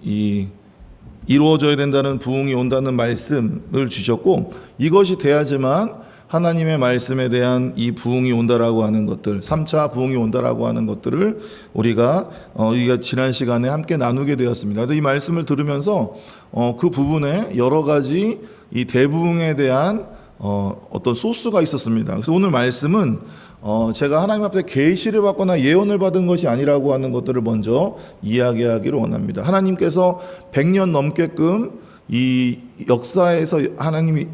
이루어져야 된다는 부흥이 온다는 말씀을 주셨고, 이것이 돼야지만 하나님의 말씀에 대한 이 부흥이 온다라고 하는 것들, 3차 부흥이 온다라고 하는 것들을 우리가 지난 시간에 함께 나누게 되었습니다. 그래서 이 말씀을 들으면서 그 부분에 여러 가지 이 대부흥에 대한 어떤 소스가 있었습니다. 그래서 오늘 말씀은 제가 하나님 앞에 계시를 받거나 예언을 받은 것이 아니라고 하는 것들을 먼저 이야기하기를 원합니다. 하나님께서 100년 넘게끔 이 역사에서 하나님이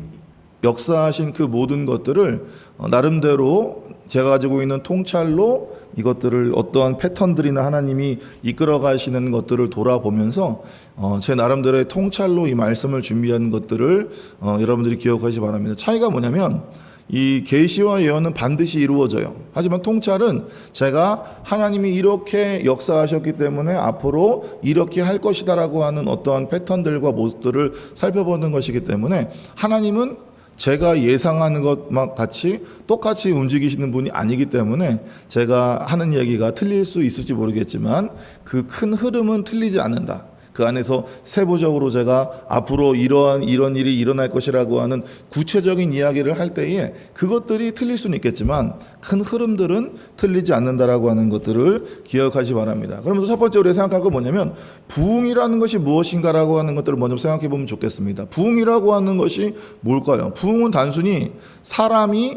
역사하신 그 모든 것들을 나름대로 제가 가지고 있는 통찰로 이것들을 어떠한 패턴들이나 하나님이 이끌어 가시는 것들을 돌아보면서 제 나름대로의 통찰로 이 말씀을 준비한 것들을 여러분들이 기억하시기 바랍니다. 차이가 뭐냐면 이 계시와 예언은 반드시 이루어져요. 하지만 통찰은 제가 하나님이 이렇게 역사하셨기 때문에 앞으로 이렇게 할 것이다라고 하는 어떠한 패턴들과 모습들을 살펴보는 것이기 때문에 하나님은 제가 예상하는 것만 똑같이 움직이시는 분이 아니기 때문에 제가 하는 얘기가 틀릴 수 있을지 모르겠지만 그 큰 흐름은 틀리지 않는다. 그 안에서 세부적으로 제가 앞으로 이런 일이 일어날 것이라고 하는 구체적인 이야기를 할 때에 그것들이 틀릴 수는 있겠지만 큰 흐름들은 틀리지 않는다라고 하는 것들을 기억하시 바랍니다. 그러면서 첫 번째 우리가 생각할 건 뭐냐면 부흥이라는 것이 무엇인가라고 하는 것들을 먼저 생각해 보면 좋겠습니다. 부흥이라고 하는 것이 뭘까요? 부흥은 단순히 사람이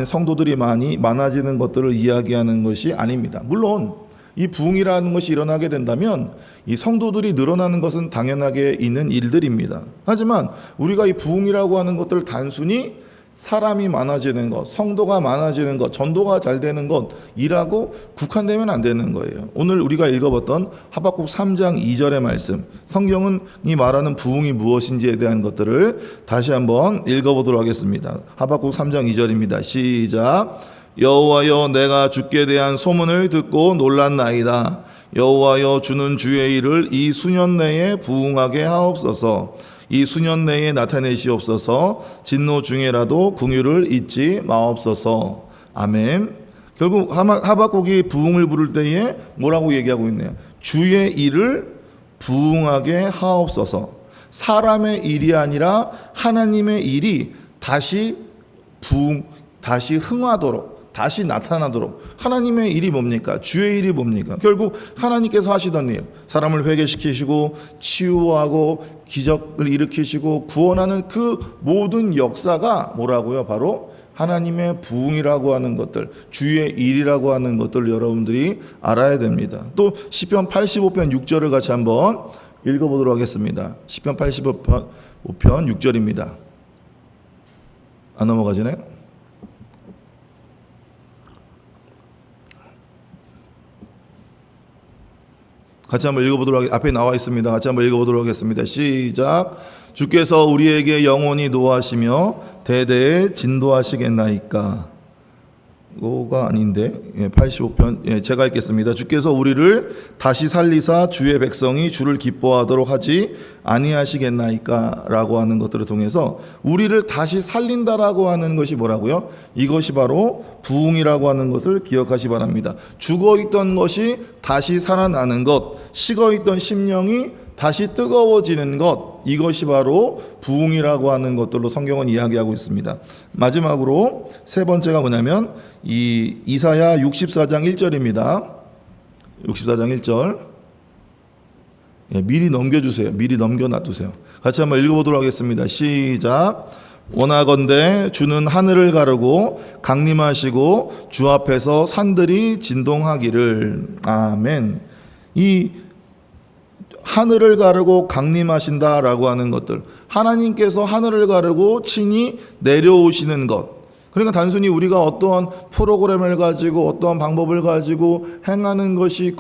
성도들이 많아지는 것들을 이야기하는 것이 아닙니다. 물론 이 부흥이라는 것이 일어나게 된다면 이 성도들이 늘어나는 것은 당연하게 있는 일들입니다. 하지만 우리가 이 부흥이라고 하는 것들 단순히 사람이 많아지는 것, 성도가 많아지는 것, 전도가 잘 되는 것이라고 국한되면 안 되는 거예요. 오늘 우리가 읽어봤던 하박국 3장 2절의 말씀, 성경이 말하는 부흥이 무엇인지에 대한 것들을 다시 한번 읽어보도록 하겠습니다. 하박국 3장 2절입니다. 시작. 여호와여, 내가 주께 대한 소문을 듣고 놀랐나이다. 여호와여, 주는 주의 일을 이 수년 내에 부흥하게 하옵소서. 이 수년 내에 나타내시옵소서. 진노 중에라도 긍휼을 잊지 마옵소서. 아멘. 결국 하박국이 부흥을 부를 때에 뭐라고 얘기하고 있네요? 주의 일을 부흥하게 하옵소서. 사람의 일이 아니라 하나님의 일이 다시 흥하도록, 다시 나타나도록. 하나님의 일이 뭡니까? 주의 일이 뭡니까? 결국 하나님께서 하시던 일, 사람을 회개시키시고 치유하고 기적을 일으키시고 구원하는 그 모든 역사가 뭐라고요? 바로 하나님의 부흥이라고 하는 것들, 주의 일이라고 하는 것들을 여러분들이 알아야 됩니다. 또 시편 85편 6절을 같이 한번 읽어보도록 하겠습니다. 시편 85편 6절입니다. 안 넘어가지네? 같이 한번 읽어보도록 하겠습니다. 앞에 나와 있습니다. 같이 한번 읽어보도록 하겠습니다. 시작. 주께서 우리에게 영원히 노하시며 대대에 진도하시겠나이까. 이거가 아닌데 85편 제가 읽겠습니다. 주께서 우리를 다시 살리사 주의 백성이 주를 기뻐하도록 하지 아니하시겠나이까 라고 하는 것들을 통해서 우리를 다시 살린다라고 하는 것이 뭐라고요? 이것이 바로 부흥이라고 하는 것을 기억하시 바랍니다. 죽어있던 것이 다시 살아나는 것, 식어있던 심령이 다시 뜨거워지는 것, 이것이 바로 부흥이라고 하는 것들로 성경은 이야기하고 있습니다. 마지막으로 세 번째가 뭐냐면 이 이사야 64장 1절입니다. 64장 1절. 미리 넘겨주세요. 미리 넘겨놔두세요. 같이 한번 읽어보도록 하겠습니다. 시작. 원하건대 주는 하늘을 가르고 강림하시고 주 앞에서 산들이 진동하기를. 아멘. 이 하늘을 가르고 강림하신다라고 하는 것들, 하나님께서 하늘을 가르고 친히 내려오시는 것. 그러니까 단순히 우리가 어떠한 프로그램을 가지고 어떠한 방법을 가지고 행하는 것이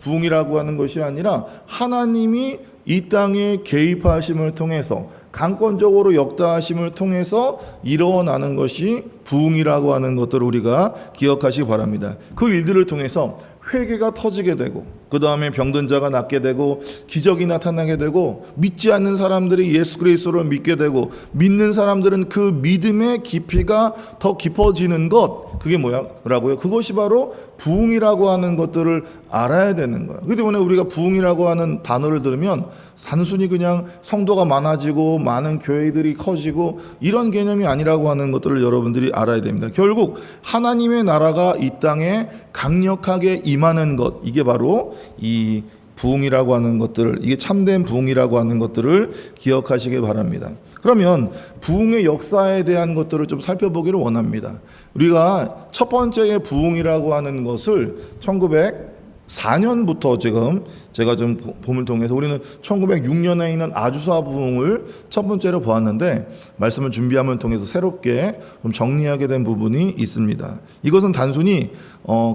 부흥이라고 하는 것이 아니라 하나님이 이 땅에 개입하심을 통해서 강권적으로 역사하심을 통해서 일어나는 것이 부흥이라고 하는 것들을 우리가 기억하시기 바랍니다. 그 일들을 통해서 회개가 터지게 되고 그 다음에 병든 자가 낫게 되고 기적이 나타나게 되고 믿지 않는 사람들이 예수 그리스도를 믿게 되고 믿는 사람들은 그 믿음의 깊이가 더 깊어지는 것, 그게 뭐라고요? 그것이 바로 부흥이라고 하는 것들을 알아야 되는 거예요. 그렇기 때문에 우리가 부흥이라고 하는 단어를 들으면 단순히 그냥 성도가 많아지고 많은 교회들이 커지고 이런 개념이 아니라고 하는 것들을 여러분들이 알아야 됩니다. 결국 하나님의 나라가 이 땅에 강력하게 임하는 것, 이게 바로 이 부흥이라고 하는 것들을, 이게 참된 부흥이라고 하는 것들을 기억하시기 바랍니다. 그러면 부흥의 역사에 대한 것들을 좀 살펴보기를 원합니다. 우리가 첫 번째의 부흥이라고 하는 것을 1904년부터 지금 제가 좀 봄을 통해서 우리는 1906년에 있는 아주사 부흥을 첫 번째로 보았는데 말씀을 준비함을 통해서 새롭게 좀 정리하게 된 부분이 있습니다. 이것은 단순히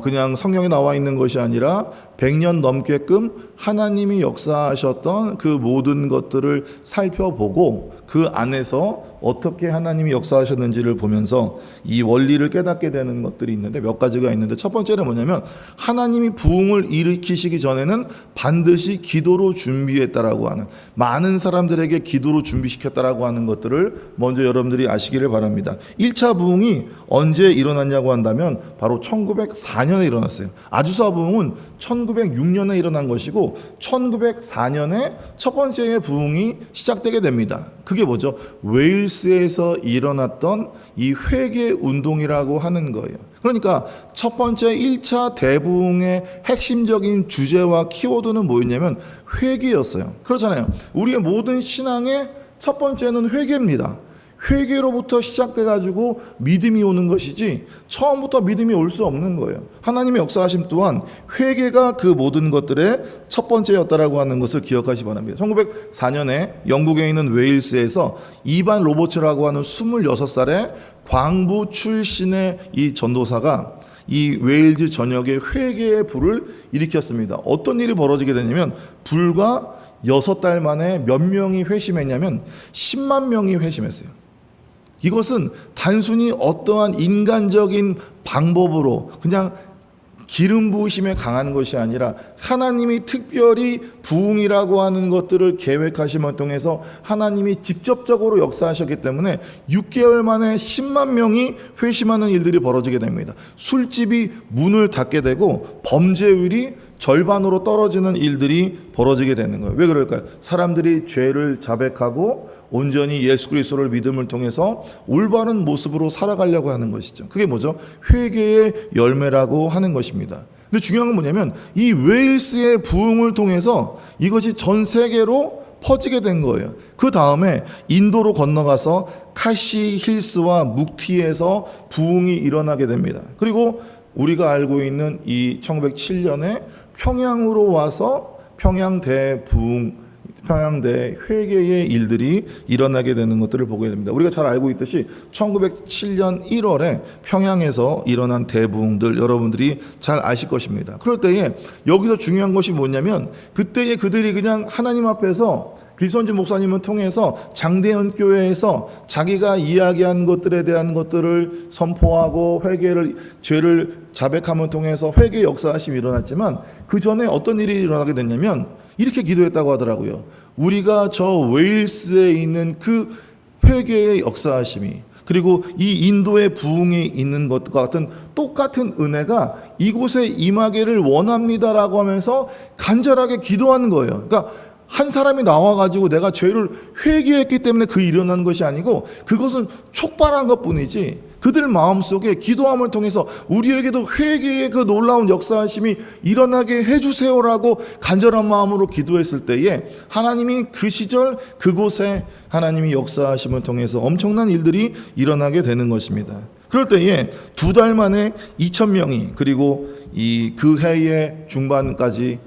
그냥 성경에 나와 있는 것이 아니라 100년 넘게끔 하나님이 역사하셨던 그 모든 것들을 살펴보고 그 안에서 어떻게 하나님이 역사하셨는지를 보면서 이 원리를 깨닫게 되는 것들이 있는데 몇 가지가 있는데, 첫 번째는 뭐냐면 하나님이 부흥을 일으키시기 전에는 반드시 기도로 준비했다라고 하는, 많은 사람들에게 기도로 준비시켰다라고 하는 것들을 먼저 여러분들이 아시기를 바랍니다. 1차 부흥이 언제 일어났냐고 한다면 바로 1904년에 일어났어요. 아주사 부흥은 1906년에 일어난 것이고 1904년에 첫 번째의 부흥이 시작되게 됩니다. 그게 뭐죠? 웨일스에서 일어났던 이 회개 운동이라고 하는 거예요. 그러니까 첫 번째 1차 대부흥의 핵심적인 주제와 키워드는 뭐였냐면 회개였어요. 그렇잖아요. 우리의 모든 신앙의 첫 번째는 회개입니다. 회개로부터 시작돼가지고 믿음이 오는 것이지 처음부터 믿음이 올 수 없는 거예요. 하나님의 역사하심 또한 회개가 그 모든 것들의 첫 번째였다라고 하는 것을 기억하시 바랍니다. 1904년에 영국에 있는 웨일스에서 이반 로버츠라고 하는 26살의 광부 출신의 이 전도사가 이 웨일즈 전역에 회개의 불을 일으켰습니다. 어떤 일이 벌어지게 되냐면 불과 6달 만에 몇 명이 회심했냐면 10만 명이 회심했어요. 이것은 단순히 어떠한 인간적인 방법으로 그냥 기름 부으심에 강한 것이 아니라 하나님이 특별히 부흥이라고 하는 것들을 계획하심을 통해서 하나님이 직접적으로 역사하셨기 때문에 6개월 만에 10만 명이 회심하는 일들이 벌어지게 됩니다. 술집이 문을 닫게 되고 범죄율이 절반으로 떨어지는 일들이 벌어지게 되는 거예요. 왜 그럴까요? 사람들이 죄를 자백하고 온전히 예수 그리스도를 믿음을 통해서 올바른 모습으로 살아가려고 하는 것이죠. 그게 뭐죠? 회개의 열매라고 하는 것입니다. 근데 중요한 건 뭐냐면 이 웨일스의 부흥을 통해서 이것이 전 세계로 퍼지게 된 거예요. 그 다음에 인도로 건너가서 카시 힐스와 묵티에서 부흥이 일어나게 됩니다. 그리고 우리가 알고 있는 이 1907년에 평양으로 와서 평양대 부흥, 평양대 회개의 일들이 일어나게 되는 것들을 보게 됩니다. 우리가 잘 알고 있듯이 1907년 1월에 평양에서 일어난 대부흥들 여러분들이 잘 아실 것입니다. 그럴 때에 여기서 중요한 것이 뭐냐면 그때에 그들이 그냥 하나님 앞에서 귀선지 목사님을 통해서 장대현 교회에서 자기가 이야기한 것들에 대한 것들을 선포하고 회개를, 죄를 자백함을 통해서 회개 역사하심이 일어났지만 그 전에 어떤 일이 일어나게 됐냐면 이렇게 기도했다고 하더라고요. 우리가 저 웨일스에 있는 그 회개의 역사하심이, 그리고 이 인도의 부흥이 있는 것과 같은 똑같은 은혜가 이곳에 임하기를 원합니다라고 하면서 간절하게 기도하는 거예요. 그러니까 한 사람이 나와가지고 내가 죄를 회개했기 때문에 그 일어난 것이 아니고 그것은 촉발한 것뿐이지 그들 마음속에 기도함을 통해서 우리에게도 회개의 그 놀라운 역사하심이 일어나게 해주세요라고 간절한 마음으로 기도했을 때에 하나님이 그 시절 그곳에 하나님이 역사하심을 통해서 엄청난 일들이 일어나게 되는 것입니다. 그럴 때에 2달 만에 2,000명이, 그리고 그 해의 중반까지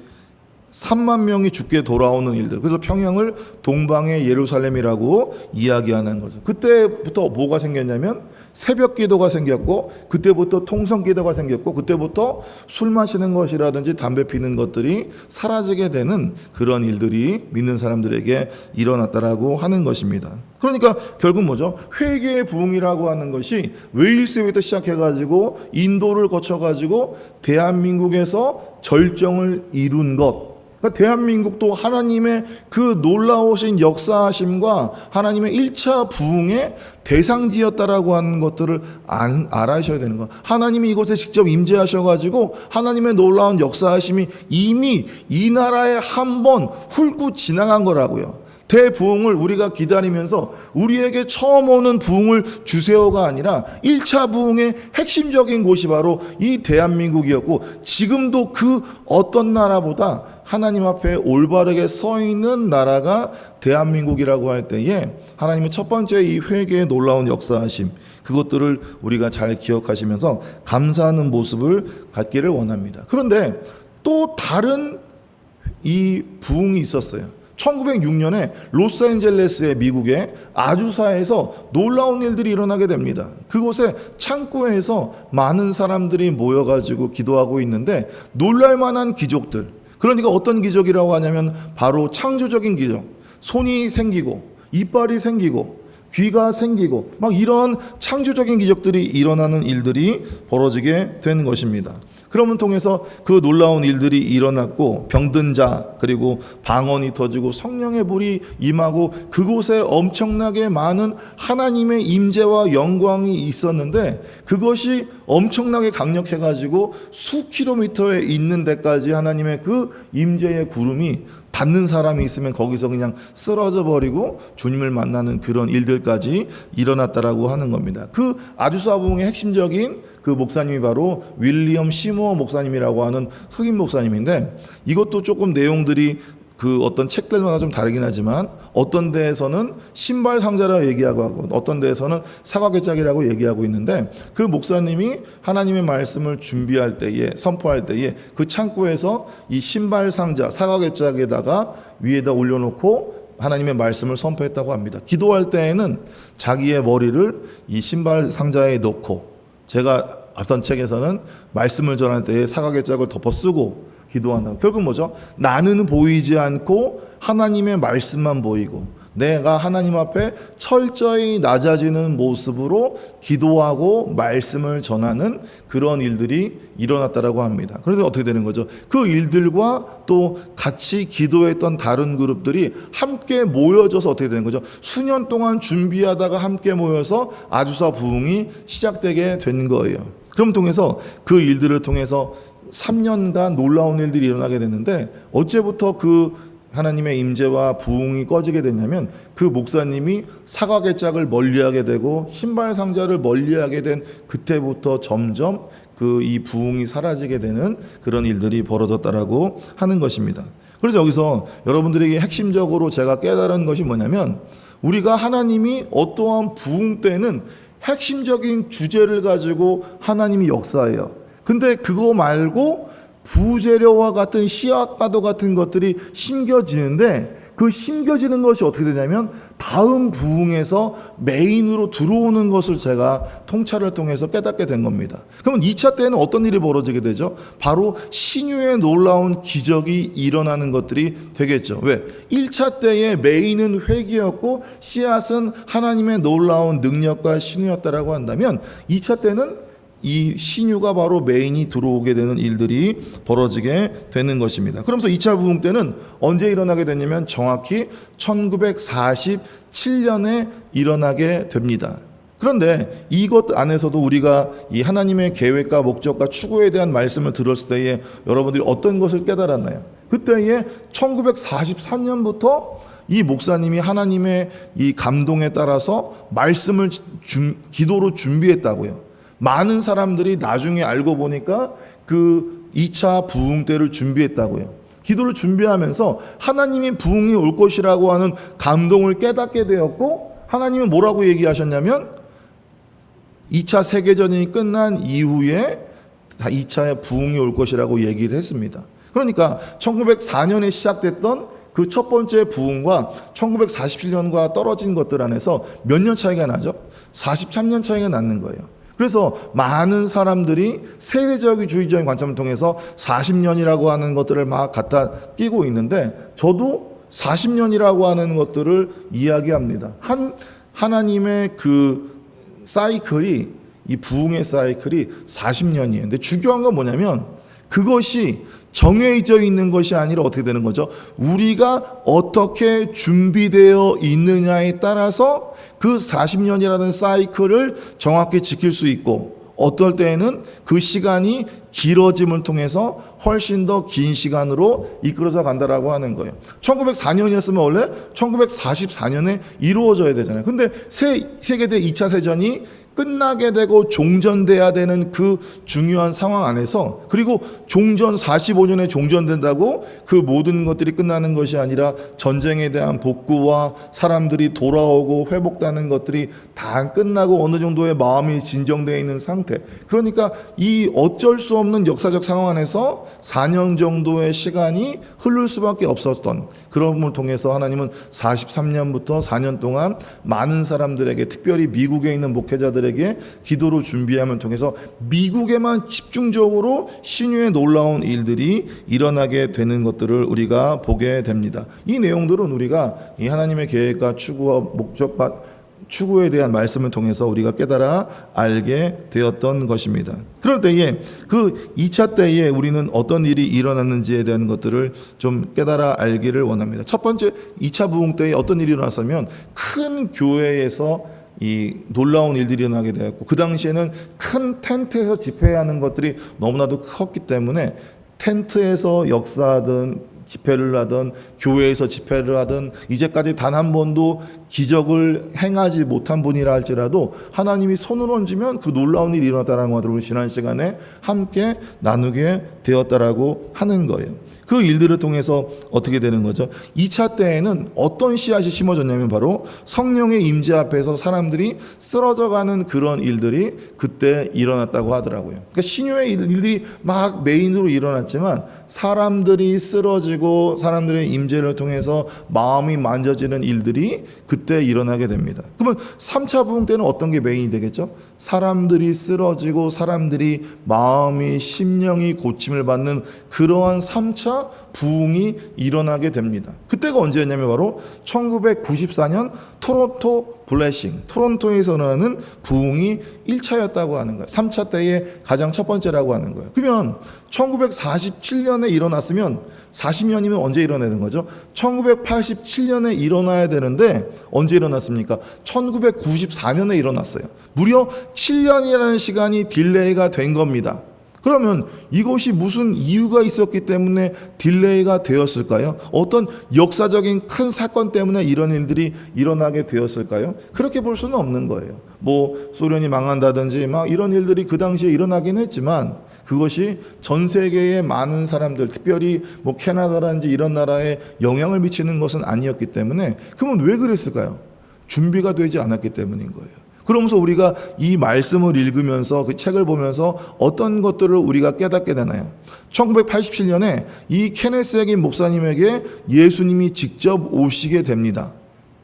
3만 명이 죽게 돌아오는 일들. 그래서 평양을 동방의 예루살렘이라고 이야기하는 거죠. 그때부터 뭐가 생겼냐면 새벽 기도가 생겼고, 그때부터 통성 기도가 생겼고, 그때부터 술 마시는 것이라든지 담배 피는 것들이 사라지게 되는 그런 일들이 믿는 사람들에게 일어났다라고 하는 것입니다. 그러니까 결국 뭐죠? 회개의 부흥이라고 하는 것이 웨일스부터 시작해가지고 인도를 거쳐가지고 대한민국에서 절정을 이룬 것, 그러니까 대한민국도 하나님의 그 놀라우신 역사하심과 하나님의 1차 부흥의 대상지였다라고 하는 것들을 알아셔야 되는 거예요. 하나님이 이곳에 직접 임재하셔가지고 하나님의 놀라운 역사하심이 이미 이 나라에 한 번 훑고 지나간 거라고요. 대부흥을 우리가 기다리면서 우리에게 처음 오는 부흥을 주세요가 아니라 1차 부흥의 핵심적인 곳이 바로 이 대한민국이었고, 지금도 그 어떤 나라보다 하나님 앞에 올바르게 서 있는 나라가 대한민국이라고 할 때에 하나님의 첫 번째 이 회개의 놀라운 역사하심, 그것들을 우리가 잘 기억하시면서 감사하는 모습을 갖기를 원합니다. 그런데 또 다른 이 부흥이 있었어요. 1906년에 로스앤젤레스의 미국의 아주사에서 놀라운 일들이 일어나게 됩니다. 그곳에 창고에서 많은 사람들이 모여가지고 기도하고 있는데 놀랄만한 기적들, 그러니까 어떤 기적이라고 하냐면 바로 창조적인 기적, 손이 생기고 이빨이 생기고 귀가 생기고 막 이런 창조적인 기적들이 일어나는 일들이 벌어지게 되는 것입니다. 그러면 통해서 그 놀라운 일들이 일어났고, 병든 자, 그리고 방언이 터지고 성령의 불이 임하고 그곳에 엄청나게 많은 하나님의 임재와 영광이 있었는데, 그것이 엄청나게 강력해가지고 수 킬로미터에 있는 데까지 하나님의 그 임재의 구름이 닿는 사람이 있으면 거기서 그냥 쓰러져 버리고 주님을 만나는 그런 일들까지 일어났다라고 하는 겁니다. 그 아주사 부흥의 핵심적인 그 목사님이 바로 윌리엄 시모어 목사님이라고 하는 흑인 목사님인데, 이것도 조금 내용들이 그 어떤 책들마다 좀 다르긴 하지만 어떤 데에서는 신발 상자라고 얘기하고 어떤 데에서는 사과개짝이라고 얘기하고 있는데, 그 목사님이 하나님의 말씀을 준비할 때에, 선포할 때에 그 창고에서 이 신발 상자 사과개짝에다가 위에다 올려놓고 하나님의 말씀을 선포했다고 합니다. 기도할 때에는 자기의 머리를 이 신발 상자에 넣고, 제가 어떤 책에서는 말씀을 전할 때에 사과개짝을 덮어 쓰고 기도한다. 결국 뭐죠? 나는 보이지 않고 하나님의 말씀만 보이고 내가 하나님 앞에 철저히 낮아지는 모습으로 기도하고 말씀을 전하는 그런 일들이 일어났다라고 합니다. 그래서 어떻게 되는 거죠? 그 일들과 또 같이 기도했던 다른 그룹들이 함께 모여져서 어떻게 되는 거죠? 수년 동안 준비하다가 함께 모여서 아주사 부흥이 시작되게 된 거예요. 그럼 통해서 그 일들을 통해서 3년간 놀라운 일들이 일어나게 됐는데, 어째부터 그 하나님의 임재와 부흥이 꺼지게 됐냐면, 그 목사님이 사과개짝을 멀리하게 되고 신발 상자를 멀리하게 된 그때부터 점점 그 이 부흥이 사라지게 되는 그런 일들이 벌어졌다라고 하는 것입니다. 그래서 여기서 여러분들에게 핵심적으로 제가 깨달은 것이 뭐냐면, 우리가 하나님이 어떠한 부흥 때는 핵심적인 주제를 가지고 하나님이 역사해요. 근데 그거 말고 부재료와 같은 씨앗과도 같은 것들이 심겨지는데, 그 심겨지는 것이 어떻게 되냐면 다음 부흥에서 메인으로 들어오는 것을 제가 통찰을 통해서 깨닫게 된 겁니다. 그러면 2차 때는 어떤 일이 벌어지게 되죠? 바로 신유의 놀라운 기적이 일어나는 것들이 되겠죠. 왜? 1차 때의 메인은 회개였고 씨앗은 하나님의 놀라운 능력과 신유였다라고 한다면, 2차 때는 이 신유가 바로 메인이 들어오게 되는 일들이 벌어지게 되는 것입니다. 그러면서 2차 부흥 때는 언제 일어나게 됐냐면 정확히 1947년에 일어나게 됩니다. 그런데 이것 안에서도 우리가 이 하나님의 계획과 목적과 추구에 대한 말씀을 들었을 때에 여러분들이 어떤 것을 깨달았나요? 그때에 1943년부터 이 목사님이 하나님의 이 감동에 따라서 말씀을 기도로 준비했다고요. 많은 사람들이 나중에 알고 보니까 그 2차 부흥 때를 준비했다고요. 기도를 준비하면서 하나님이 부흥이 올 것이라고 하는 감동을 깨닫게 되었고, 하나님은 뭐라고 얘기하셨냐면 2차 세계전이 끝난 이후에 2차의 부흥이 올 것이라고 얘기를 했습니다. 그러니까 1904년에 시작됐던 그 첫 번째 부흥과 1947년과 떨어진 것들 안에서 몇 년 차이가 나죠? 43년 차이가 나는 거예요. 그래서 많은 사람들이 세대주의적인 관점을 통해서 40년이라고 하는 것들을 막 갖다 끼고 있는데, 저도 40년이라고 하는 것들을 이야기합니다. 하나님의 그 사이클이, 이 부흥의 사이클이 40년이에요. 근데 중요한 건 뭐냐면 그것이 정해져 있는 것이 아니라 어떻게 되는 거죠? 우리가 어떻게 준비되어 있느냐에 따라서 그 40년이라는 사이클을 정확히 지킬 수 있고, 어떨 때에는 그 시간이 길어짐을 통해서 훨씬 더 긴 시간으로 이끌어져 간다라고 하는 거예요. 1904년이었으면 원래 1944년에 이루어져야 되잖아요. 근데 세계대 2차 세전이 끝나게 되고 종전돼야 되는 그 중요한 상황 안에서, 그리고 종전 45년에 종전된다고 그 모든 것들이 끝나는 것이 아니라 전쟁에 대한 복구와 사람들이 돌아오고 회복되는 것들이 다 끝나고 어느 정도의 마음이 진정되어 있는 상태. 그러니까 이 어쩔 수 없는 역사적 상황 안에서 4년 정도의 시간이 흐를 수밖에 없었던, 그런 걸 통해서 하나님은 43년부터 4년 동안 많은 사람들에게, 특별히 미국에 있는 목회자들에게 기도로 준비함을 통해서 미국에만 집중적으로 신유의 놀라운 일들이 일어나게 되는 것들을 우리가 보게 됩니다. 이 내용들은 우리가 이 하나님의 계획과 추구와 목적과 추구에 대한 말씀을 통해서 우리가 깨달아 알게 되었던 것입니다. 그럴 때에 그 2차 때에 우리는 어떤 일이 일어났는지에 대한 것들을 좀 깨달아 알기를 원합니다. 첫 번째, 2차 부흥 때에 어떤 일이 일어났으면 큰 교회에서 이 놀라운 일들이 일어나게 되었고, 그 당시에는 큰 텐트에서 집회하는 것들이 너무나도 컸기 때문에 텐트에서 역사하든 집회를 하든 교회에서 집회를 하든 이제까지 단 한 번도 기적을 행하지 못한 분이라 할지라도 하나님이 손을 얹으면 그 놀라운 일이 일어났다는 것들을 우리 지난 시간에 함께 나누게 되었다라고 하는 거예요. 그 일들을 통해서 어떻게 되는 거죠? 2차 때에는 어떤 씨앗이 심어졌냐면 바로 성령의 임재 앞에서 사람들이 쓰러져가는 그런 일들이 그때 일어났다고 하더라고요. 그러니까 신유의 일들이 막 메인으로 일어났지만 사람들이 쓰러지고 사람들의 임재를 통해서 마음이 만져지는 일들이 그때 일어나게 됩니다. 그러면 3차 부흥 때는 어떤 게 메인이 되겠죠? 사람들이 쓰러지고 사람들이 마음이 심령이 고침을 받는 그러한 3차 부흥이 일어나게 됩니다. 그때가 언제였냐면 바로 1994년 토론토 블레싱, 토론토에서 일어나는 부흥이 1차였다고 하는 거예요. 3차 때의 가장 첫 번째라고 하는 거예요. 그러면 1947년에 일어났으면 40년이면 언제 일어나는 거죠? 1987년에 일어나야 되는데 언제 일어났습니까? 1994년에 일어났어요. 무려 7년이라는 시간이 딜레이가 된 겁니다. 그러면 이것이 무슨 이유가 있었기 때문에 딜레이가 되었을까요? 어떤 역사적인 큰 사건 때문에 이런 일들이 일어나게 되었을까요? 그렇게 볼 수는 없는 거예요. 뭐 소련이 망한다든지 막 이런 일들이 그 당시에 일어나긴 했지만 그것이 전 세계의 많은 사람들, 특별히 뭐 캐나다라든지 이런 나라에 영향을 미치는 것은 아니었기 때문에, 그러면 왜 그랬을까요? 준비가 되지 않았기 때문인 거예요. 그러면서 우리가 이 말씀을 읽으면서 그 책을 보면서 어떤 것들을 우리가 깨닫게 되나요? 1987년에 이 케네스 해긴 목사님에게 예수님이 직접 오시게 됩니다.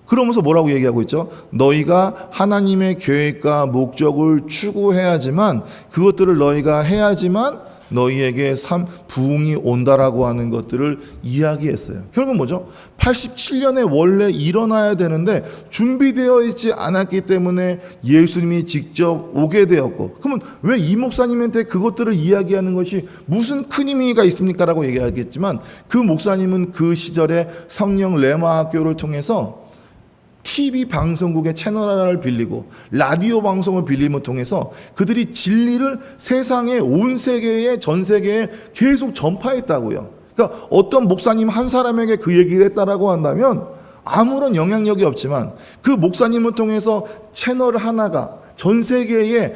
그러면서 뭐라고 얘기하고 있죠? 너희가 하나님의 계획과 목적을 추구해야지만, 그것들을 너희가 해야지만 너희에게 부흥이 온다라고 하는 것들을 이야기했어요. 결국 뭐죠? 87년에 원래 일어나야 되는데 준비되어 있지 않았기 때문에 예수님이 직접 오게 되었고, 그러면 왜 이 목사님한테 그것들을 이야기하는 것이 무슨 큰 의미가 있습니까? 라고 얘기하겠지만, 그 목사님은 그 시절에 성령 레마 학교를 통해서 TV 방송국의 채널 하나를 빌리고 라디오 방송을 빌림을 통해서 그들이 진리를 세상에, 온 세계에, 전 세계에 계속 전파했다고요. 그러니까 어떤 목사님 한 사람에게 그 얘기를 했다라고 한다면 아무런 영향력이 없지만, 그 목사님을 통해서 채널 하나가 전 세계에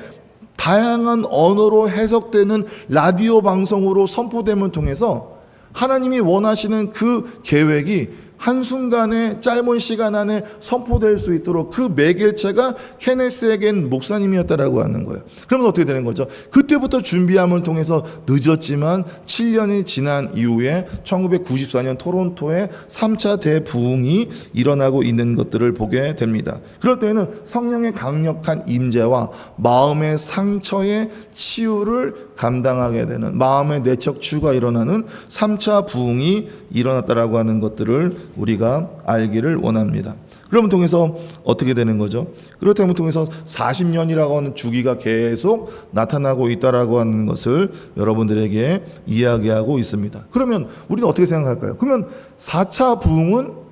다양한 언어로 해석되는 라디오 방송으로 선포됨을 통해서 하나님이 원하시는 그 계획이 한순간에 짧은 시간 안에 선포될 수 있도록 그 매개체가 케네스 해긴 목사님이었다라고 하는 거예요. 그러면 어떻게 되는 거죠? 그때부터 준비함을 통해서 늦었지만 7년이 지난 이후에 1994년 토론토에 3차 대부흥이 일어나고 있는 것들을 보게 됩니다. 그럴 때에는 성령의 강력한 임재와 마음의 상처의 치유를 감당하게 되는 마음의 내척 치유가 일어나는 3차 부흥이 일어났다라고 하는 것들을 우리가 알기를 원합니다. 그러면 통해서 어떻게 되는 거죠? 그렇다면 통해서 40년이라고 하는 주기가 계속 나타나고 있다라고 하는 것을 여러분들에게 이야기하고 있습니다. 그러면 우리는 어떻게 생각할까요? 그러면 4차 부흥은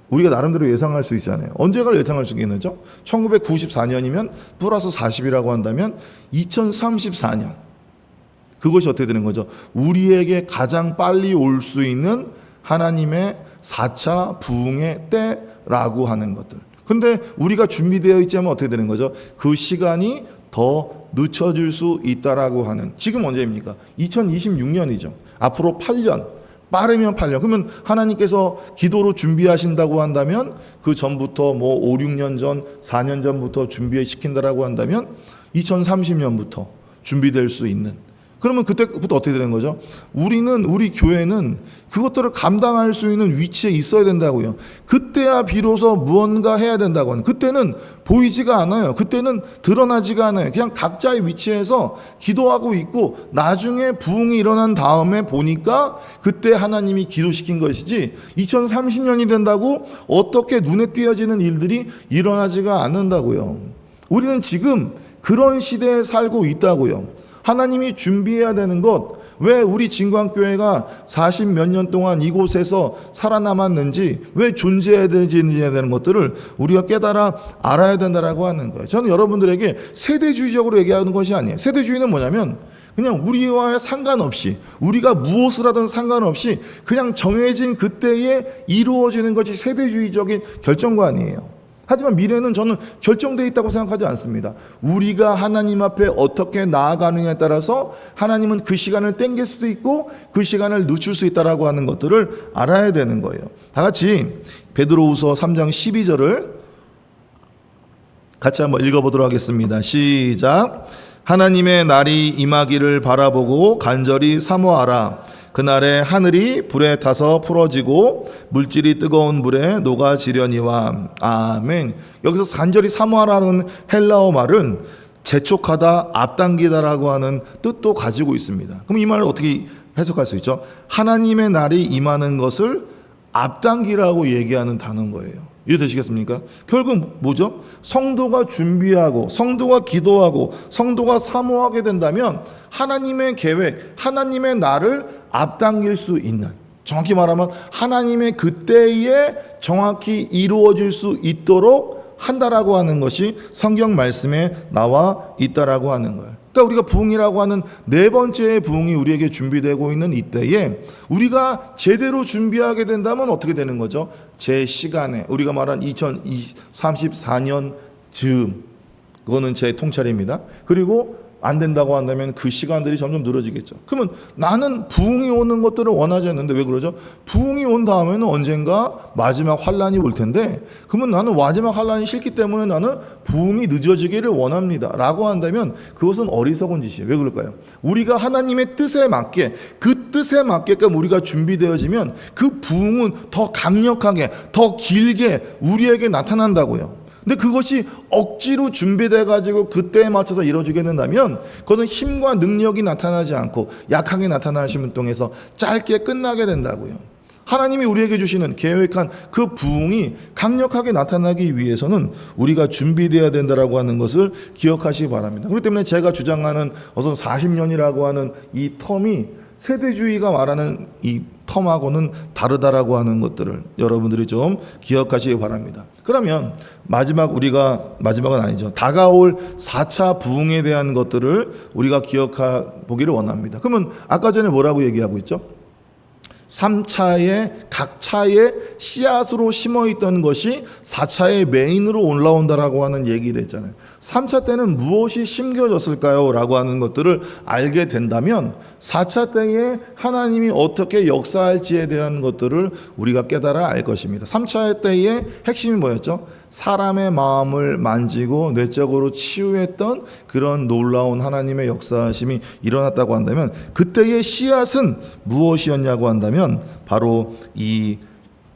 우리가 나름대로 예상할 수 있잖아요. 언제가 예상할 수 있겠죠? 1994년이면 플러스 40이라고 한다면 2034년. 그것이 어떻게 되는 거죠? 우리에게 가장 빨리 올 수 있는 하나님의 4차 부흥의 때라고 하는 것들. 근데 우리가 준비되어 있지 않으면 어떻게 되는 거죠? 그 시간이 더 늦춰질 수 있다라고 하는. 지금 언제입니까? 2026년이죠. 앞으로 8년. 빠르면 8년. 그러면 하나님께서 기도로 준비하신다고 한다면 그 전부터 뭐 5, 6년 전, 4년 전부터 준비시킨다라고 한다면 2030년부터 준비될 수 있는. 그러면 그때부터 어떻게 되는 거죠? 우리 교회는 그것들을 감당할 수 있는 위치에 있어야 된다고요. 그때야 비로소 무언가 해야 된다고 하는. 그때는 보이지가 않아요. 그때는 드러나지가 않아요. 그냥 각자의 위치에서 기도하고 있고 나중에 부흥이 일어난 다음에 보니까 그때 하나님이 기도시킨 것이지 2030년이 된다고 어떻게 눈에 띄어지는 일들이 일어나지가 않는다고요. 우리는 지금 그런 시대에 살고 있다고요. 하나님이 준비해야 되는 것, 왜 우리 진광교회가 40 몇 년 동안 이곳에서 살아남았는지, 왜 존재해야 되는 것들을 우리가 깨달아 알아야 된다라고 하는 거예요. 저는 여러분들에게 세대주의적으로 얘기하는 것이 아니에요. 세대주의는 뭐냐면 그냥 우리와 상관없이, 우리가 무엇을 하든 상관없이 그냥 정해진 그때에 이루어지는 것이 세대주의적인 결정관이에요. 하지만 미래는 저는 결정되어 있다고 생각하지 않습니다. 우리가 하나님 앞에 어떻게 나아가느냐에 따라서 하나님은 그 시간을 땡길 수도 있고 그 시간을 늦출 수 있다라고 하는 것들을 알아야 되는 거예요. 다 같이 베드로후서 3장 12절을 같이 한번 읽어보도록 하겠습니다. 시작. 하나님의 날이 임하기를 바라보고 간절히 사모하라. 그날에 하늘이 불에 타서 풀어지고 물질이 뜨거운 물에 녹아지려니와. 아멘. 여기서 간절히 사모하라는 헬라어 말은 재촉하다, 앞당기다라고 하는 뜻도 가지고 있습니다. 그럼 이 말을 어떻게 해석할 수 있죠? 하나님의 날이 임하는 것을 앞당기라고 얘기하는 단어인 거예요. 이해되시겠습니까? 결국 뭐죠? 성도가 준비하고 성도가 기도하고 성도가 사모하게 된다면 하나님의 계획, 하나님의 날을 앞당길 수 있는, 정확히 말하면 하나님의 그때에 정확히 이루어질 수 있도록 한다라고 하는 것이 성경 말씀에 나와 있다라고 하는 거예요. 그러니까 우리가 부흥이라고 하는 네 번째의 부흥이 우리에게 준비되고 있는 이때에 우리가 제대로 준비하게 된다면 어떻게 되는 거죠? 제 시간에, 우리가 말한 2034년 즈음, 그거는 제 통찰입니다. 그리고 안 된다고 한다면 그 시간들이 점점 늘어지겠죠. 그러면 나는 부흥이 오는 것들을 원하지 않는데 왜 그러죠? 부흥이 온 다음에는 언젠가 마지막 환란이 올 텐데, 그러면 나는 마지막 환란이 싫기 때문에 나는 부흥이 늦어지기를 원합니다 라고 한다면 그것은 어리석은 짓이에요. 왜 그럴까요? 우리가 하나님의 뜻에 맞게, 그 뜻에 맞게끔 우리가 준비되어지면 그 부흥은 더 강력하게, 더 길게 우리에게 나타난다고요. 근데 그것이 억지로 준비돼 가지고 그때에 맞춰서 이루어지게 된다면 그것은 힘과 능력이 나타나지 않고 약하게 나타나심을 통해서 짧게 끝나게 된다고요. 하나님이 우리에게 주시는 계획한 그 부흥이 강력하게 나타나기 위해서는 우리가 준비되어야 된다라고 하는 것을 기억하시기 바랍니다. 그렇기 때문에 제가 주장하는 어떤 40년이라고 하는 이 텀이 세대주의가 말하는 이 텀하고는 다르다라고 하는 것들을 여러분들이 좀 기억하시기 바랍니다. 그러면 마지막은 아니죠. 다가올 4차 부흥에 대한 것들을 우리가 기억해보기를 원합니다. 그러면 아까 전에 뭐라고 얘기하고 있죠? 3차에 각 차에 씨앗으로 심어있던 것이 4차의 메인으로 올라온다라고 하는 얘기를 했잖아요. 3차 때는 무엇이 심겨졌을까요? 라고 하는 것들을 알게 된다면 4차 때에 하나님이 어떻게 역사할지에 대한 것들을 우리가 깨달아 알 것입니다. 3차 때의 핵심이 뭐였죠? 사람의 마음을 만지고 내적으로 치유했던 그런 놀라운 하나님의 역사하심이 일어났다고 한다면 그때의 씨앗은 무엇이었냐고 한다면 바로 이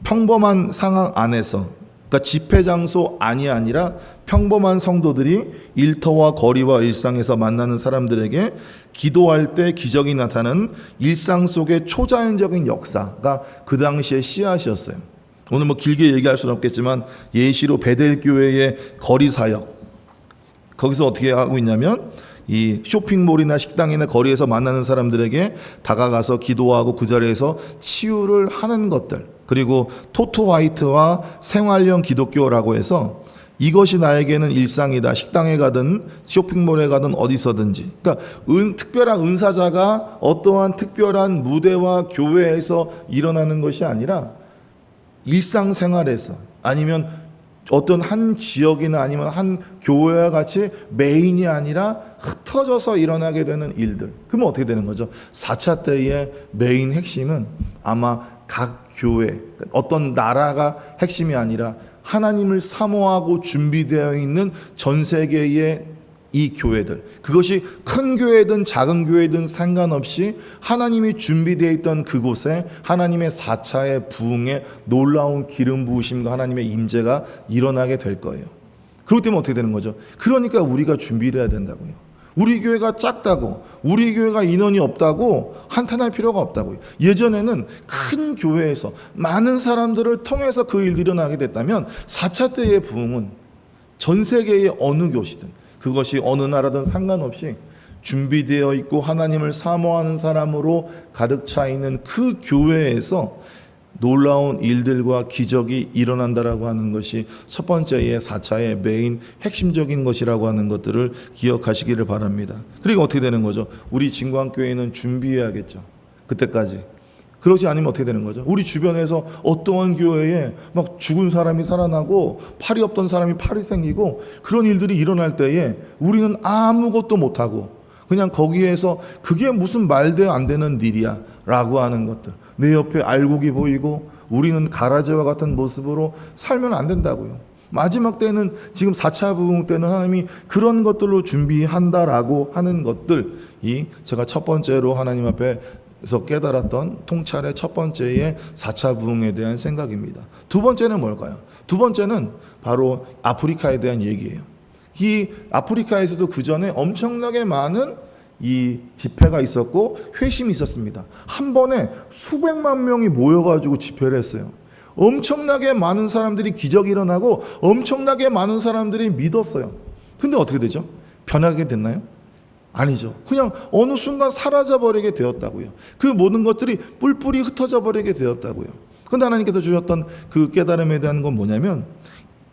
평범한 상황 안에서, 그러니까 집회 장소 아니라 평범한 성도들이 일터와 거리와 일상에서 만나는 사람들에게 기도할 때 기적이 나타나는 일상 속의 초자연적인 역사가 그 당시의 씨앗이었어요. 오늘 뭐 길게 얘기할 수는 없겠지만 예시로 베델 교회의 거리 사역, 거기서 어떻게 하고 있냐면 이 쇼핑몰이나 식당이나 거리에서 만나는 사람들에게 다가가서 기도하고 그 자리에서 치유를 하는 것들, 그리고 토토 화이트와 생활형 기독교라고 해서 이것이 나에게는 일상이다. 식당에 가든 쇼핑몰에 가든 어디서든지. 그러니까 특별한 은사자가 어떠한 특별한 무대와 교회에서 일어나는 것이 아니라 일상생활에서, 아니면 어떤 한 지역이나 아니면 한 교회와 같이 메인이 아니라 흩어져서 일어나게 되는 일들. 그러면 어떻게 되는 거죠? 4차 때의 메인 핵심은 아마 각 교회, 어떤 나라가 핵심이 아니라 하나님을 사모하고 준비되어 있는 전 세계의 이 교회들, 그것이 큰 교회든 작은 교회든 상관없이 하나님이 준비되어 있던 그곳에 하나님의 4차의 부흥의 놀라운 기름 부으심과 하나님의 임재가 일어나게 될 거예요. 그렇기 때문에 어떻게 되는 거죠? 그러니까 우리가 준비를 해야 된다고요. 우리 교회가 작다고, 우리 교회가 인원이 없다고 한탄할 필요가 없다고요. 예전에는 큰 교회에서 많은 사람들을 통해서 그 일들이 일어나게 됐다면 4차 때의 부흥은 전 세계의 어느 곳이든, 그것이 어느 나라든 상관없이 준비되어 있고 하나님을 사모하는 사람으로 가득 차 있는 그 교회에서 놀라운 일들과 기적이 일어난다라고 하는 것이 첫 번째의 4차의 메인 핵심적인 것이라고 하는 것들을 기억하시기를 바랍니다. 그리고 어떻게 되는 거죠? 우리 진광교회는 준비해야겠죠. 그때까지. 그러지 않으면 어떻게 되는 거죠? 우리 주변에서 어떠한 교회에 막 죽은 사람이 살아나고 팔이 없던 사람이 팔이 생기고 그런 일들이 일어날 때에 우리는 아무것도 못하고 그냥 거기에서 그게 무슨 말도 안 되는 일이야 라고 하는 것들, 내 옆에 알곡이 보이고 우리는 가라지와 같은 모습으로 살면 안 된다고요. 마지막 때는, 지금 4차 부흥 때는 하나님이 그런 것들로 준비한다라고 하는 것들이 제가 첫 번째로 하나님 앞에서 깨달았던 통찰의 첫 번째의 4차 부흥에 대한 생각입니다. 두 번째는 뭘까요? 두 번째는 바로 아프리카에 대한 얘기예요. 이 아프리카에서도 그 전에 엄청나게 많은 이 집회가 있었고 회심이 있었습니다. 한 번에 수백만 명이 모여가지고 집회를 했어요. 엄청나게 많은 사람들이 기적이 일어나고 엄청나게 많은 사람들이 믿었어요. 근데 어떻게 되죠? 변하게 됐나요? 아니죠. 그냥 어느 순간 사라져버리게 되었다고요. 그 모든 것들이 뿔뿔이 흩어져 버리게 되었다고요. 그런데 하나님께서 주셨던 그 깨달음에 대한 건 뭐냐면,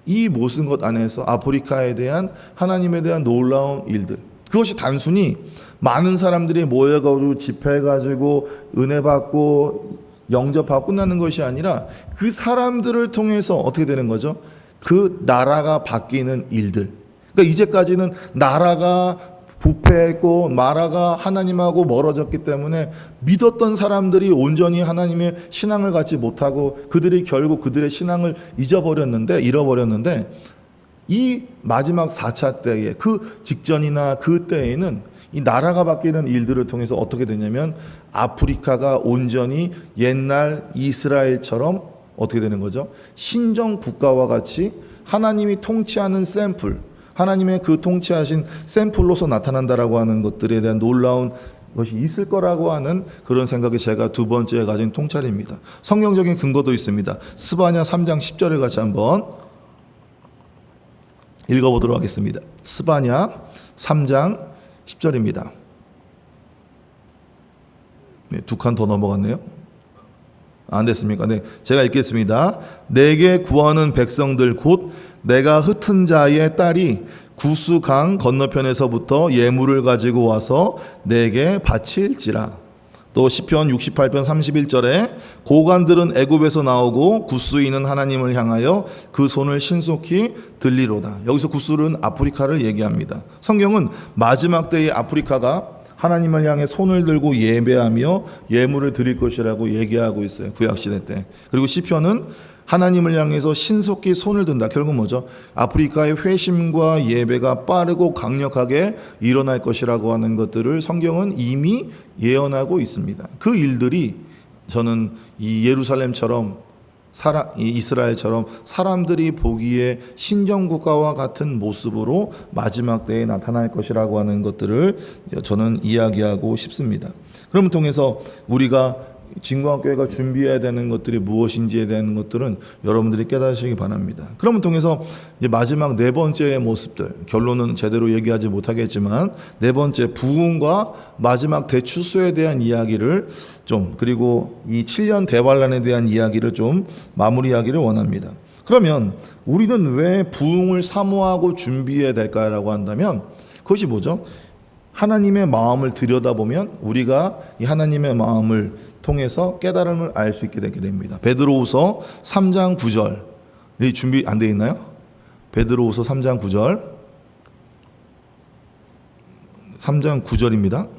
이 모든 것 안에서 아프리카에 대한 하나님에 대한 놀라운 일들, 그것이 단순히 많은 사람들이 모여가지고 집회해가지고 은혜 받고 영접하고 끝나는 것이 아니라 그 사람들을 통해서 어떻게 되는 거죠? 그 나라가 바뀌는 일들. 그러니까 이제까지는 나라가 부패했고 나라가 하나님하고 멀어졌기 때문에 믿었던 사람들이 온전히 하나님의 신앙을 갖지 못하고 그들이 결국 그들의 신앙을 잃어버렸는데 이 마지막 4차 때에, 그 직전이나 그 때에는 이 나라가 바뀌는 일들을 통해서 어떻게 되냐면 아프리카가 온전히 옛날 이스라엘처럼 어떻게 되는 거죠? 신정 국가와 같이 하나님이 통치하는 샘플, 하나님의 그 통치하신 샘플로서 나타난다라고 하는 것들에 대한 놀라운 것이 있을 거라고 하는 그런 생각이 제가 두 번째에 가진 통찰입니다. 성경적인 근거도 있습니다. 스바냐 3장 10절을 같이 한번 읽어보도록 하겠습니다. 스바냐 3장 10절입니다. 네, 두 칸 더 넘어갔네요. 안 됐습니까? 네, 제가 읽겠습니다. 내게 구하는 백성들 곧 내가 흩은 자의 딸이 구스강 건너편에서부터 예물을 가지고 와서 내게 바칠지라. 또 시편 68편 31절에 고관들은 애굽에서 나오고 구스인은 하나님을 향하여 그 손을 신속히 들리로다. 여기서 구스는 아프리카를 얘기합니다. 성경은 마지막 때의 아프리카가 하나님을 향해 손을 들고 예배하며 예물을 드릴 것이라고 얘기하고 있어요. 구약시대 때. 그리고 시편은 하나님을 향해서 신속히 손을 든다. 결국 뭐죠? 아프리카의 회심과 예배가 빠르고 강력하게 일어날 것이라고 하는 것들을 성경은 이미 예언하고 있습니다. 그 일들이 저는 이 예루살렘처럼 이 이스라엘처럼 사람들이 보기에 신정국가와 같은 모습으로 마지막 때에 나타날 것이라고 하는 것들을 저는 이야기하고 싶습니다. 그럼 통해서 우리가 진광교회가 준비해야 되는 것들이 무엇인지에 대한 것들은 여러분들이 깨닫으시기 바랍니다. 그러면 통해서 이제 마지막 네 번째의 모습들, 결론은 제대로 얘기하지 못하겠지만 네 번째 부흥과 마지막 대추수에 대한 이야기를 좀, 그리고 이 7년 대환란에 대한 이야기를 좀 마무리하기를 원합니다. 그러면 우리는 왜 부흥을 사모하고 준비해야 될까라고 한다면 그것이 뭐죠? 하나님의 마음을 들여다보면 우리가 이 하나님의 마음을 통해서 깨달음을 알 수 있게 되게 됩니다. 베드로후서 3장 9절이 준비 안 돼 있나요? 베드로후서 3장 9절 3장 9절입니다.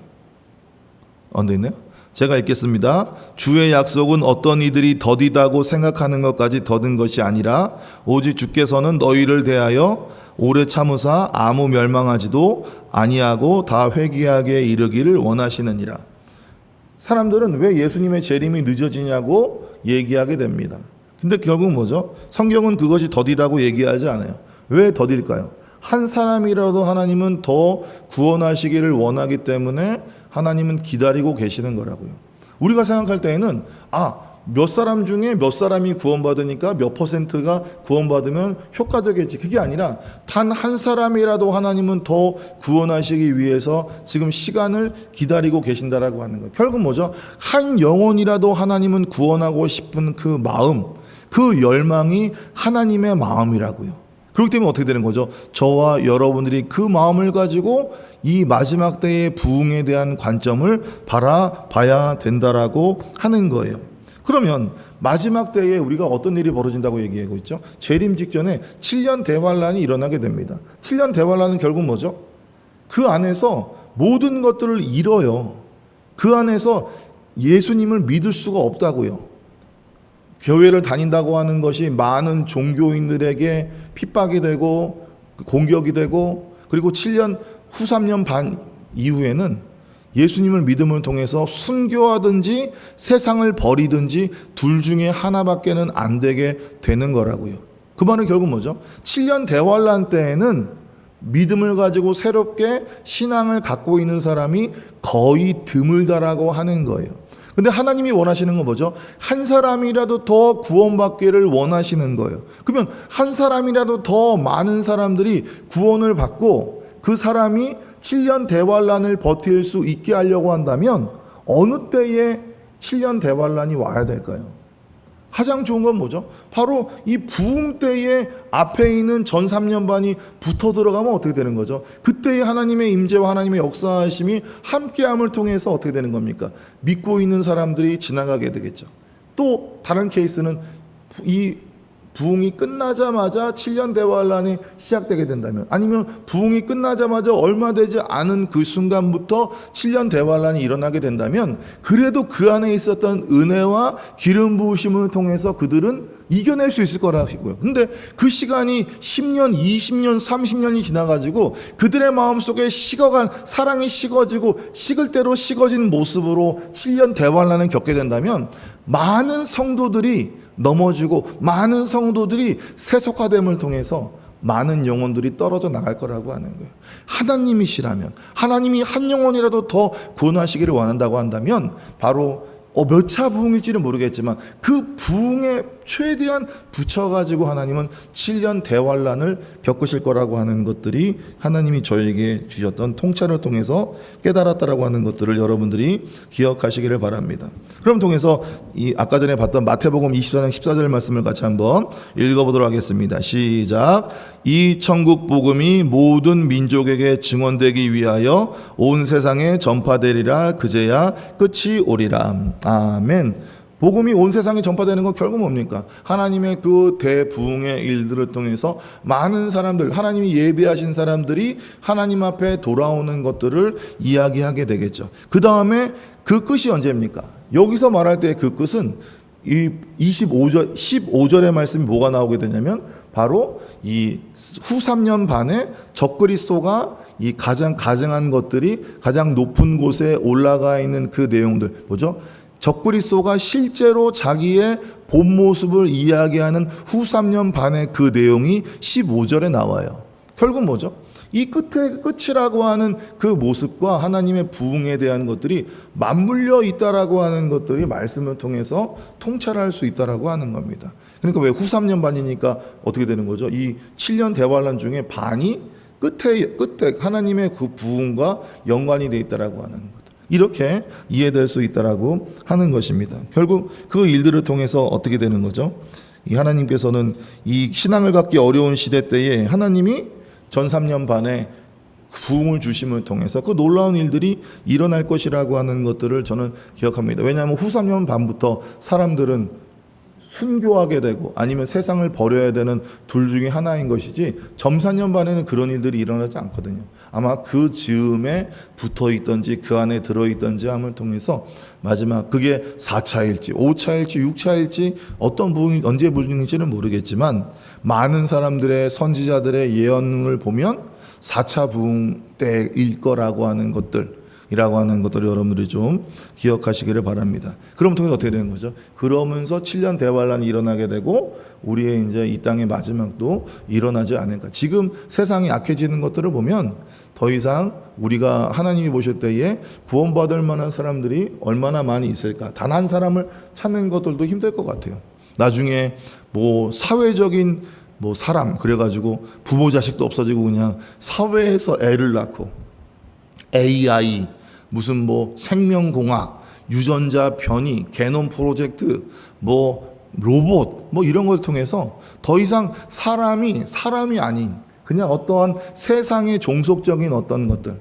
안 돼 있나요? 제가 읽겠습니다. 주의 약속은 어떤 이들이 더디다고 생각하는 것까지 더딘 것이 아니라 오직 주께서는 너희를 대하여 오래 참으사 아무 멸망하지도 아니하고 다 회개하게 이르기를 원하시느니라. 사람들은 왜 예수님의 재림이 늦어지냐고 얘기하게 됩니다. 근데 결국 뭐죠? 성경은 그것이 더디다고 얘기하지 않아요. 왜 더딜까요? 한 사람이라도 하나님은 더 구원하시기를 원하기 때문에 하나님은 기다리고 계시는 거라고요. 우리가 생각할 때에는 몇 사람 중에 몇 사람이 구원받으니까 몇 퍼센트가 구원받으면 효과적이지. 그게 아니라 단 한 사람이라도 하나님은 더 구원하시기 위해서 지금 시간을 기다리고 계신다라고 하는 거예요. 결국 뭐죠? 한 영혼이라도 하나님은 구원하고 싶은 그 마음, 그 열망이 하나님의 마음이라고요. 그렇기 때문에 어떻게 되는 거죠? 저와 여러분들이 그 마음을 가지고 이 마지막 때의 부흥에 대한 관점을 바라봐야 된다라고 하는 거예요. 그러면 마지막 때에 우리가 어떤 일이 벌어진다고 얘기하고 있죠? 재림 직전에 7년 대환란이 일어나게 됩니다. 7년 대환란은 결국 뭐죠? 그 안에서 모든 것들을 잃어요. 그 안에서 예수님을 믿을 수가 없다고요. 교회를 다닌다고 하는 것이 많은 종교인들에게 핍박이 되고 공격이 되고, 그리고 7년 후 3년 반 이후에는 예수님을 믿음을 통해서 순교하든지 세상을 버리든지 둘 중에 하나밖에는 안 되게 되는 거라고요. 그 말은 결국 뭐죠? 7년 대환란 때에는 믿음을 가지고 새롭게 신앙을 갖고 있는 사람이 거의 드물다라고 하는 거예요. 근데 하나님이 원하시는 건 뭐죠? 한 사람이라도 더 구원받기를 원하시는 거예요. 그러면 한 사람이라도 더 많은 사람들이 구원을 받고 그 사람이 7년 대환란을 버틸 수 있게 하려고 한다면 어느 때에 7년 대환란이 와야 될까요? 가장 좋은 건 뭐죠? 바로 이 부흥 때에 앞에 있는 전 3년 반이 붙어 들어가면 어떻게 되는 거죠? 그때의 하나님의 임재와 하나님의 역사하심이 함께함을 통해서 어떻게 되는 겁니까? 믿고 있는 사람들이 지나가게 되겠죠. 또 다른 케이스는 이 부흥이 끝나자마자 7년 대환란이 시작되게 된다면, 아니면 부흥이 끝나자마자 얼마 되지 않은 그 순간부터 7년 대환란이 일어나게 된다면 그래도 그 안에 있었던 은혜와 기름 부으심을 통해서 그들은 이겨낼 수 있을 거라고요. 근데 그 시간이 10년, 20년, 30년이 지나가지고 그들의 마음속에 식어간 사랑이 식어지고 식을 대로 식어진 모습으로 7년 대환란을 겪게 된다면 많은 성도들이 넘어지고 많은 성도들이 세속화됨을 통해서 많은 영혼들이 떨어져 나갈 거라고 하는 거예요. 하나님이시라면, 하나님이 한 영혼이라도 더 구원하시기를 원한다고 한다면 바로 몇 차 부흥일지는 모르겠지만 그 부흥에 최대한 붙여가지고 하나님은 7년 대환란을 겪으실 거라고 하는 것들이 하나님이 저에게 주셨던 통찰을 통해서 깨달았다라고 하는 것들을 여러분들이 기억하시기를 바랍니다. 그럼 통해서 이 아까 전에 봤던 마태복음 24장 14절 말씀을 같이 한번 읽어보도록 하겠습니다. 시작. 이 천국 복음이 모든 민족에게 증언되기 위하여 온 세상에 전파되리라. 그제야 끝이 오리라. 아멘. 복음이 온 세상에 전파되는 건 결국 뭡니까? 하나님의 그 대부흥의 일들을 통해서 많은 사람들, 하나님이 예비하신 사람들이 하나님 앞에 돌아오는 것들을 이야기하게 되겠죠. 그 다음에 그 끝이 언제입니까? 여기서 말할 때 그 끝은 이 15절의 말씀이 뭐가 나오게 되냐면 바로 이 후 3년 반에 적그리스도가 이 가장 가증한 것들이 가장 높은 곳에 올라가 있는 그 내용들 뭐죠? 적그리스도가 실제로 자기의 본 모습을 이야기하는 후 3년 반의 그 내용이 15절에 나와요. 결국 뭐죠? 이 끝이라고 하는 그 모습과 하나님의 부흥에 대한 것들이 맞물려 있다라고 하는 것들이 말씀을 통해서 통찰할 수 있다라고 하는 겁니다. 그러니까 왜 후 3년 반이니까 어떻게 되는 거죠? 이 7년 대환란 중에 반이 끝에 하나님의 그 부흥과 연관이 돼 있다라고 하는 것. 이렇게 이해될 수 있다라고 하는 것입니다. 결국 그 일들을 통해서 어떻게 되는 거죠? 이 하나님께서는 이 신앙을 갖기 어려운 시대 때에 하나님이 전 3년 반에 부흥을 주심을 통해서 그 놀라운 일들이 일어날 것이라고 하는 것들을 저는 기억합니다. 왜냐하면 후 3년 반부터 사람들은 순교하게 되고 아니면 세상을 버려야 되는 둘 중에 하나인 것이지 점 4년 반에는 그런 일들이 일어나지 않거든요. 아마 그 즈음에 붙어 있던지 그 안에 들어 있던지 함을 통해서 마지막 그게 4차일지 5차일지 6차일지 어떤 부흥이 언제 부흥인지는 모르겠지만 많은 사람들의 선지자들의 예언을 보면 4차 부흥 때일 거라고 하는 것들 이라고 하는 것들을 여러분들이 좀 기억하시기를 바랍니다. 그럼 통해서 어떻게 되는 거죠? 그러면서 7년 대환란이 일어나게 되고 우리의 이제 이 땅의 마지막도 일어나지 않을까. 지금 세상이 악해지는 것들을 보면 더 이상 우리가 하나님이 보실 때에 구원받을 만한 사람들이 얼마나 많이 있을까. 단 한 사람을 찾는 것들도 힘들 것 같아요. 나중에 뭐 사회적인 뭐 사람 그래가지고 부모 자식도 없어지고 그냥 사회에서 애를 낳고 AI 무슨 뭐 생명공학, 유전자 변이, 게놈 프로젝트, 뭐 로봇, 뭐 이런 걸 통해서 더 이상 사람이 아닌 그냥 어떠한 세상의 종속적인 어떤 것들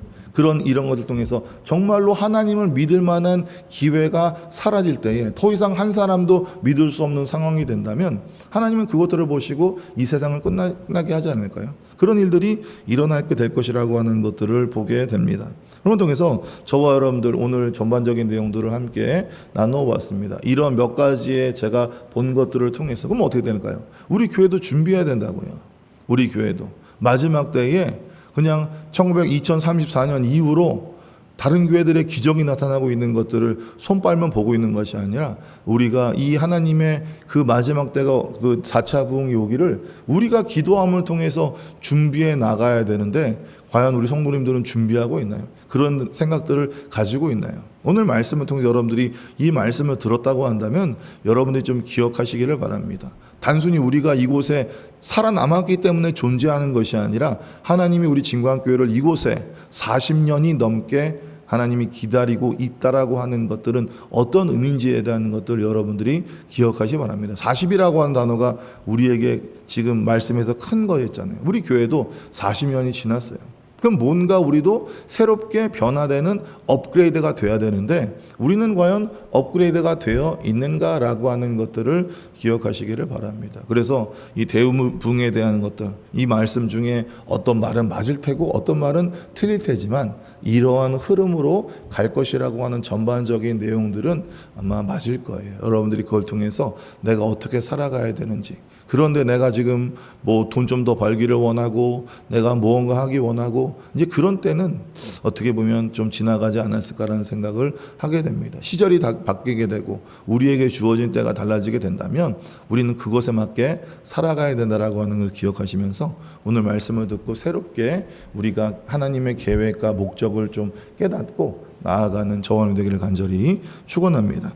이런 것을 통해서 정말로 하나님을 믿을 만한 기회가 사라질 때에 더 이상 한 사람도 믿을 수 없는 상황이 된다면 하나님은 그것들을 보시고 이 세상을 끝나게 하지 않을까요? 그런 일들이 일어나게 될 것이라고 하는 것들을 보게 됩니다. 그런 통해서 저와 여러분들 오늘 전반적인 내용들을 함께 나누어 봤습니다. 이런 몇 가지의 제가 본 것들을 통해서 그럼 어떻게 될까요? 우리 교회도 준비해야 된다고요. 우리 교회도 마지막 때에 그냥 2034년 이후로 다른 교회들의 기적이 나타나고 있는 것들을 손 빨면 보고 있는 것이 아니라 우리가 이 하나님의 그 마지막 때가 그 4차 부흥이 오기를 우리가 기도함을 통해서 준비해 나가야 되는데 과연 우리 성도님들은 준비하고 있나요? 그런 생각들을 가지고 있나요? 오늘 말씀을 통해서 여러분들이 이 말씀을 들었다고 한다면 여러분들이 좀 기억하시기를 바랍니다. 단순히 우리가 이곳에 살아남았기 때문에 존재하는 것이 아니라 하나님이 우리 진광교회를 이곳에 40년이 넘게 하나님이 기다리고 있다라고 하는 것들은 어떤 의미인지에 대한 것들을 여러분들이 기억하시기 바랍니다. 40이라고 하는 단어가 우리에게 지금 말씀에서 큰 거였잖아요. 우리 교회도 40년이 지났어요. 그럼 뭔가 우리도 새롭게 변화되는 업그레이드가 돼야 되는데 우리는 과연 업그레이드가 되어 있는가라고 하는 것들을 기억하시기를 바랍니다. 그래서 이 대부흥에 대한 것들, 이 말씀 중에 어떤 말은 맞을 테고 어떤 말은 틀릴 테지만 이러한 흐름으로 갈 것이라고 하는 전반적인 내용들은 아마 맞을 거예요. 여러분들이 그걸 통해서 내가 어떻게 살아가야 되는지, 그런데 내가 지금 뭐 돈 좀 더 벌기를 원하고 내가 무언가 하기 원하고 이제 그런 때는 어떻게 보면 좀 지나가지 않았을까라는 생각을 하게 됩니다. 시절이 다 바뀌게 되고 우리에게 주어진 때가 달라지게 된다면 우리는 그것에 맞게 살아가야 된다라고 하는 걸 기억하시면서 오늘 말씀을 듣고 새롭게 우리가 하나님의 계획과 목적을 좀 깨닫고 나아가는 저와 되기를 간절히 축원합니다.